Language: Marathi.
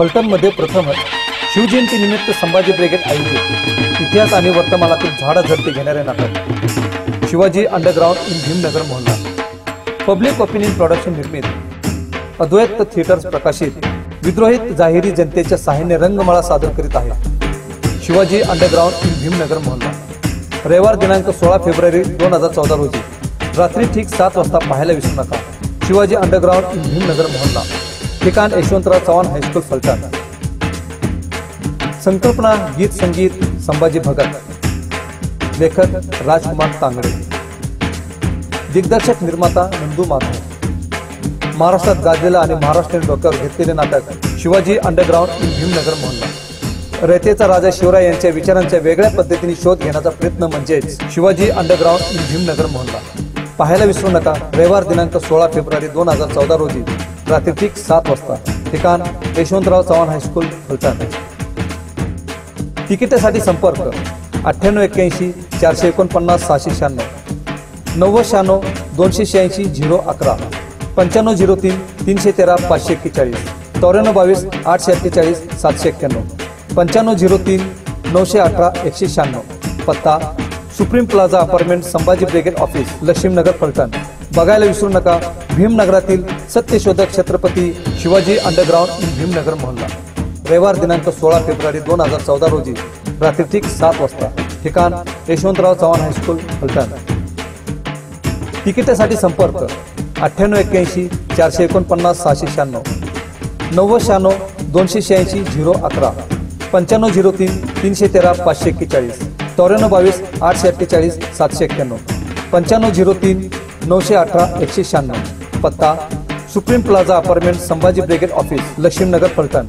फलटणमध्ये प्रथमच शिवजयंतीनिमित्त संभाजी ब्रिगेड आयोजित इतिहास आणि वर्तमानातील झाडाझडती घेणारे नाटक Shivaji underground in Bhimnagar Mohalla public opinion production निर्मित अद्वैत थिएटर्स प्रकाशित विद्रोहित जाहिरी जनतेच्या सहाय्याने रंगमाळा सादर करीत आहे। शिवाजी अंडरग्राउंड इन भीमनगर मोहल्ला रविवार दिनांक 16 फेब्रुवारी 2014 रोजी रात्री ठीक 7 वाजता पाहायला विसरू नका। शिवाजी अंडरग्राउंड इन भीमनगर मोहल्ला, ठिकाण यशवंतराव चव्हाण हायस्कूल फलटण। संकल्पना गीत संगीत संभाजी भगत, लेखक राजकुमार तांगडे, दिग्दर्शक निर्माता नंदू माधव। महाराष्ट्रात गाजलेलं आणि महाराष्ट्रीयन डोक्यावर घेतलेले नाटक शिवाजी अंडरग्राउंड इन भीमनगर मोहल्ला रयतेचा राजा शिवराय यांच्या विचारांच्या वेगळ्या पद्धतीने शोध घेण्याचा प्रयत्न म्हणजेच शिवाजी अंडरग्राउंड इन भीमनगर मोहल्ला। पाहायला विसरू नका। रविवार दिनांक 16 फेब्रुवारी 2014 रोजी रात्री ठीक 7 वाजता, ठिकाण यशवंतराव चव्हाण हायस्कूल फलटण। तिकिटासाठी संपर्क 9881 449 696 9096 286 011 9503 313 541 9422 848 791 9503 918 196। पत्ता supreme plaza apartment Sambhaji brigade office Laxminagar Phaltan. बघायला विसरू नका भीमनगरातील सत्यशोधक छत्रपती शिवाजी अंडरग्राउंड इन भीमनगर मोहल्ला रविवार दिनांक 16 फेब्रुवारी 2014 रोजी रात्री ठीक 7 वाजता, ठिकाण यशवंतराव चव्हाण हायस्कूल फलटण। तिकिटासाठी संपर्क 9881 449 696 9096 286 011 9503 313 541 9422 848 791 9503 918 196। पत्ता supreme plaza apartment Sambhaji brigade office Laxminagar Phaltan.